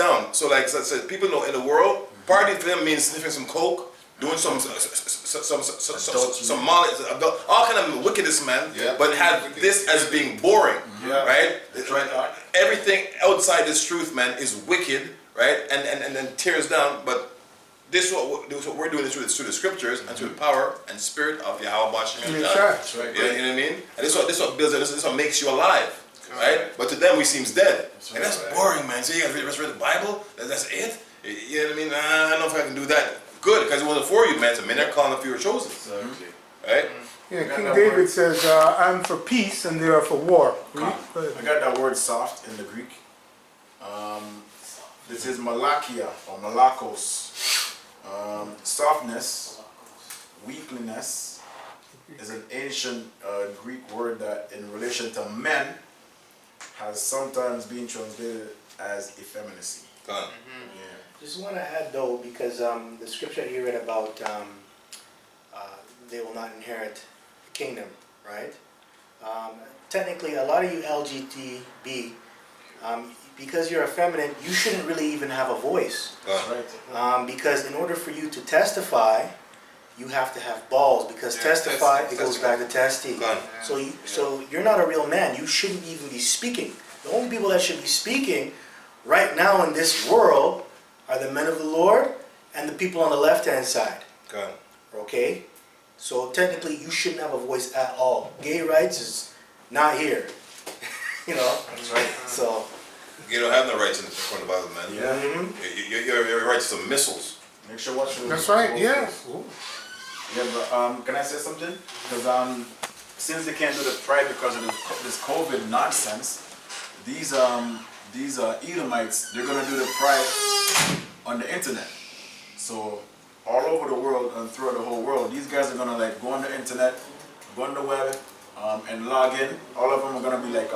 down. So like I said, people know in the world, party for them means sniffing some coke, doing some molly, all kind of wickedness, man. Yeah. But have this as being boring, right? Everything outside this truth, man, is wicked, right? And then tears down. But this is what we're doing is through the scriptures and through the power and spirit of Yahawashi. That's right. You know what I mean? And this is what builds it. This is what makes you alive. Right? But to them we seems dead. And that's boring, man. So you guys read the Bible? That's it? You know what I mean? I don't know if I can do that. Good, because it wasn't for you, man. So men are calling if you were chosen. Right? Yeah, King David says, I'm for peace and they are for war. I got that word soft in the Greek. This is malakia or malakos. Softness, weakliness is an ancient Greek word that in relation to men has sometimes been translated as effeminacy. Just want to add though, because the scripture you read about they will not inherit the kingdom, right? Technically, a lot of you LGTB, because you're effeminate, you shouldn't really even have a voice. Because in order for you to testify, you have to have balls, because testify, it goes back to testy. So you're not a real man. You shouldn't even be speaking. The only people that should be speaking right now in this world are the men of the Lord and the people on the left-hand side. Okay? So technically, you shouldn't have a voice at all. Gay rights is not here. You know? That's right. So you don't have no rights in the Bible, man. Your rights are missiles. Make sure watch your. That's right, yeah. Yeah, but can I say something? Because since they can't do the pride because of this COVID nonsense, these Edomites, they're gonna do the pride on the internet. So all over the world and throughout the whole world, these guys are gonna like go on the internet, go on the web, and log in. All of them are gonna be like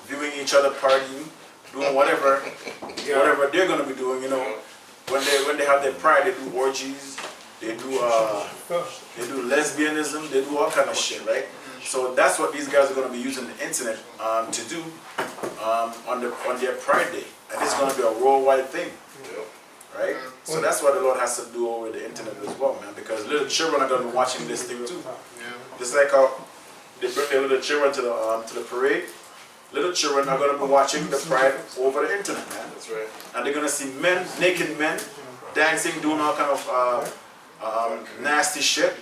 viewing each other partying, doing whatever they're gonna be doing. You know, when they have their pride, they do orgies, they do lesbianism, they do all kind of shit, right? So that's what these guys are gonna be using the internet to do on their Pride Day, and it's gonna be a worldwide thing, right? So that's what the Lord has to do over the internet as well, man, because little children are gonna be watching this thing too. Just like how they bring their little children to the parade. Little children are going to be watching the pride over the internet, man. That's right. And they're going to see men, naked men, dancing, doing all kind of nasty shit,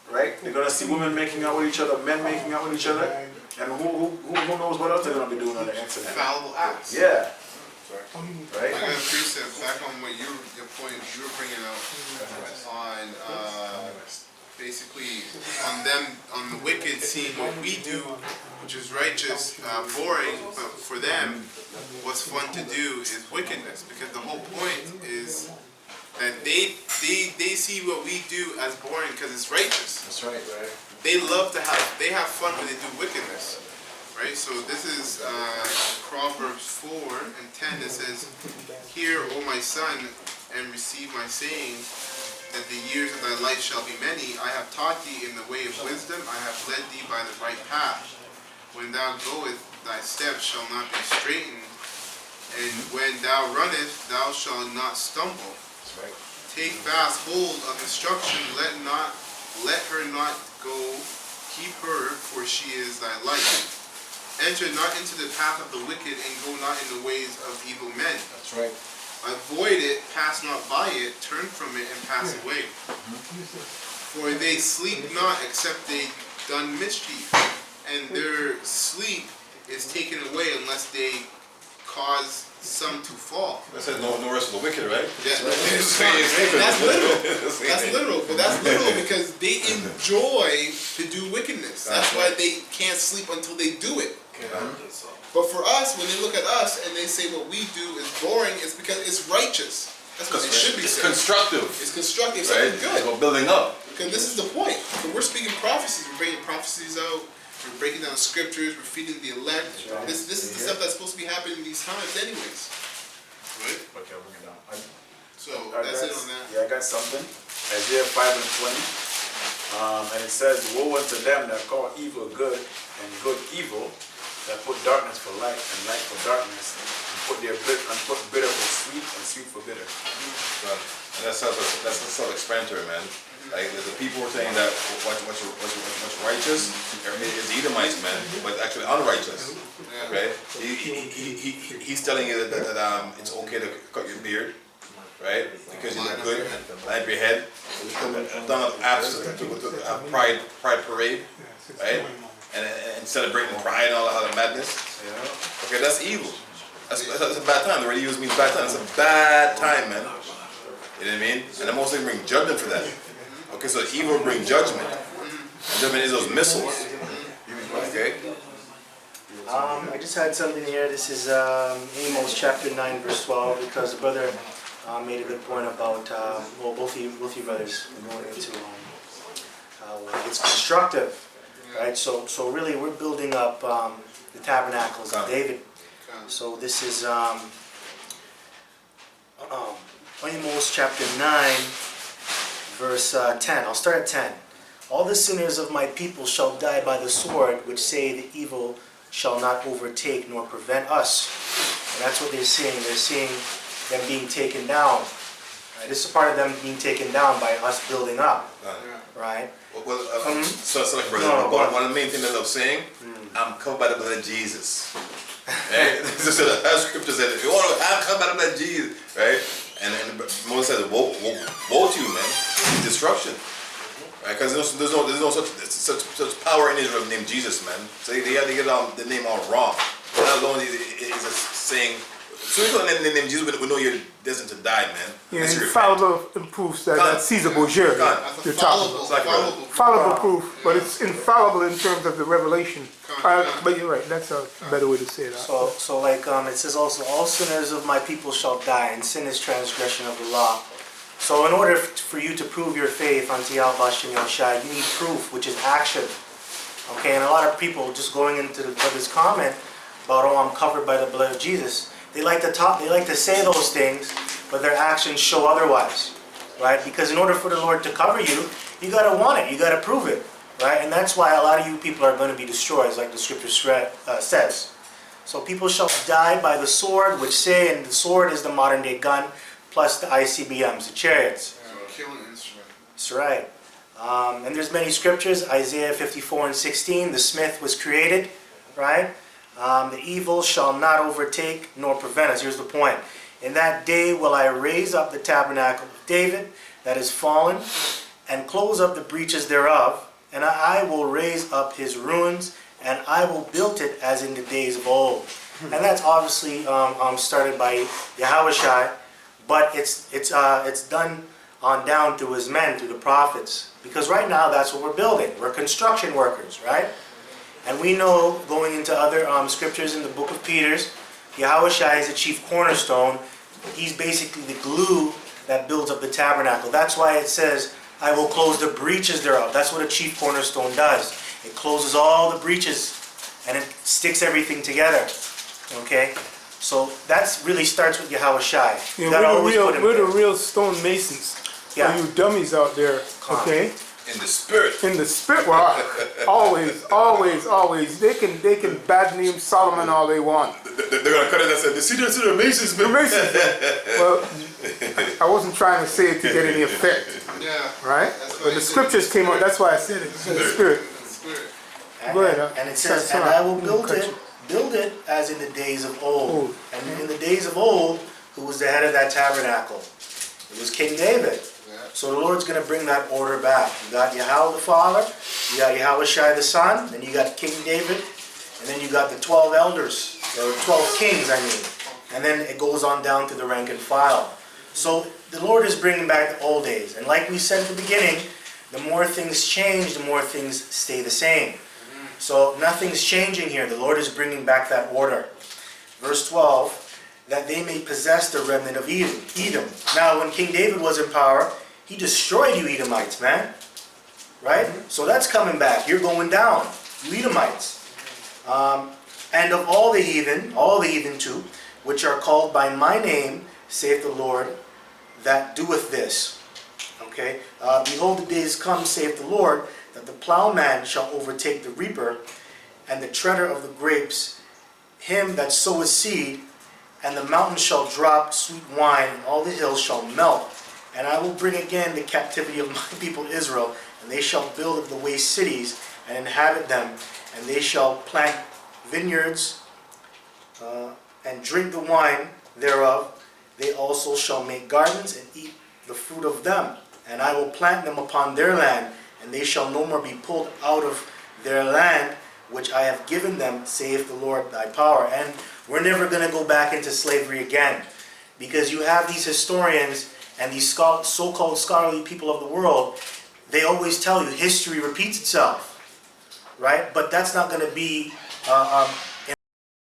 right? They're going to see women making out with each other, men making out with each other, and who knows what else they're going to be doing on the internet. Infallible acts. Yeah. Right? I got a precept back on what your point you were bringing out on basically on the wicked seeing what we do, which is righteous, boring, but for them, what's fun to do is wickedness, because the whole point is that they see what we do as boring because it's righteous. That's right. They have fun when they do wickedness. Right, so this is Proverbs 4:10. It says, "Hear, O my son, and receive my sayings, that the years of thy life shall be many. I have taught thee in the way of wisdom. I have led thee by the right path. When thou goest, thy steps shall not be straitened, and when thou runnest, thou shalt not stumble. Take fast hold of instruction. Let her not go. Keep her, for she is thy life. Enter not into the path of the wicked, and go not in the ways of evil men. That's right. Avoid it, pass not by it, turn from it, and pass away. For they sleep not, except they done mischief, and their sleep is taken away unless they cause some to fall." That says no rest of the wicked, right? Yeah, that's literal. That's literal, but that's literal because they enjoy to do wickedness. That's why they can't sleep until they do it. But for us, when they look at us and they say what we do is boring, it's because it's righteous. That's what it should be saying. It's constructive. It's constructive, Right? something good. It's about building up. Because this is the point. When we're speaking prophecies, we're bringing prophecies out, we're breaking down scriptures, we're feeding the elect. This is the stuff that's supposed to be happening in these times anyways. Right? Okay, I'll bring it down. So that's it on that. Yeah, I got something. Isaiah 5:20. And it says, "Woe unto them that call evil good and good evil, that put darkness for light and light for darkness, and put bitter for sweet and sweet that's self-explanatory, man. Like the people were saying that what's righteous is Edomites, man, but actually unrighteous. Right? He's telling you that it's okay to cut your beard, right? Because you look good, line up your head. Done to have pride parade, right? And celebrating pride and all that madness. Okay, that's evil. That's a bad time. The word used means bad time. It's a bad time, man. You know what I mean? And the most thing bring judgment for that. Okay, so evil bring judgment. And judgment is those missiles. Okay? I just had something here. This is Amos chapter 9 verse 12, because the brother made a good point about, well, both of you brothers are going into how it's constructive, right? So really we're building up the tabernacles of David. So this is Amos chapter 9 verse 10. I'll start at 10. All the sinners of my people shall die by the sword, which say the evil shall not overtake nor prevent us. And that's what they're seeing. They're seeing them being taken down. Right? This is part of them being taken down by us building up. Right? Well, so like brother, one of the main things that I'm saying, I'm covered by the blood of Jesus. Right? So the scripture said, if you want to, I'm covered by the blood of Jesus. Right? And Moses says, woe to you, man. Destruction. Right? Because there's no such power in Israel named Jesus, man. So they have to get the name all wrong. Not alone is saying, so if you don't name Jesus, we know you're destined to die, man. Yeah, infallible proofs that Caesar Borgia you're talking about. Infallible proof, but it's infallible in terms of the revelation. But you're right, that's a better way to say that. So like it says also, all sinners of my people shall die, and sin is transgression of the law. So in order for you to prove your faith unto Yahawashi and Yahawashi, you need proof, which is action. Okay, and a lot of people just going into this comment about, oh, I'm covered by the blood of Jesus. They like to say those things, but their actions show otherwise, right? Because in order for the Lord to cover you, you gotta want it, you gotta prove it, right? And that's why a lot of you people are going to be destroyed, like the scripture says. So people shall die by the sword, which say, and the sword is the modern day gun, plus the ICBMs, the chariots. Killing instrument. That's right. And there's many scriptures, Isaiah 54:16, the smith was created, right? The evil shall not overtake nor prevent us. Here's the point. In that day will I raise up the tabernacle of David that is fallen, and close up the breaches thereof, and I will raise up his ruins, and I will build it as in the days of old. And that's obviously started by Yahawashi, but it's done on down through his men, through the prophets. Because right now that's what we're building. We're construction workers, right? And we know, going into other scriptures in the book of Peter's, Yahawashi is the chief cornerstone. He's basically the glue that builds up the tabernacle. That's why it says, I will close the breaches thereof. That's what a chief cornerstone does. It closes all the breaches and it sticks everything together. Okay? So that really starts with Yahawashi. Yeah, we're the real stone masons. Yeah. For you dummies out there, okay? In the spirit. In the spirit, well, always. They can bad name Solomon all they want. They're gonna cut it and say, see the Masons, man. Well, I wasn't trying to say it to get any effect. Yeah. Right? But the scriptures came out, that's why I said it. It's in the spirit. Go ahead. And it says, and I will build it as in the days of old. And in the days of old, who was the head of that tabernacle? It was King David. So the Lord's going to bring that order back. You got Yahweh the Father, you got Yahawashi the Son, then you got King David, and then you got the 12 elders, or 12 kings, I mean. And then it goes on down to the rank and file. So the Lord is bringing back the old days. And like we said at the beginning, the more things change, the more things stay the same. So nothing's changing here. The Lord is bringing back that order. Verse 12, that they may possess the remnant of Edom. Now, when King David was in power, he destroyed you Edomites, man. Right? So that's coming back. You're going down, you Edomites. And of all the heathen too, which are called by my name, saith the Lord, that doeth this. Okay? Behold, the days come, saith the Lord, that the plowman shall overtake the reaper, and the treader of the grapes, him that soweth seed, and the mountains shall drop sweet wine, and all the hills shall melt. And I will bring again the captivity of my people Israel, and they shall build up the waste cities and inhabit them, and they shall plant vineyards and drink the wine thereof. They also shall make gardens and eat the fruit of them. And I will plant them upon their land, and they shall no more be pulled out of their land, which I have given them, saith the Lord thy power. And we're never going to go back into slavery again, because you have these historians and these so-called scholarly people of the world. They always tell you history repeats itself, right? But that's not going to be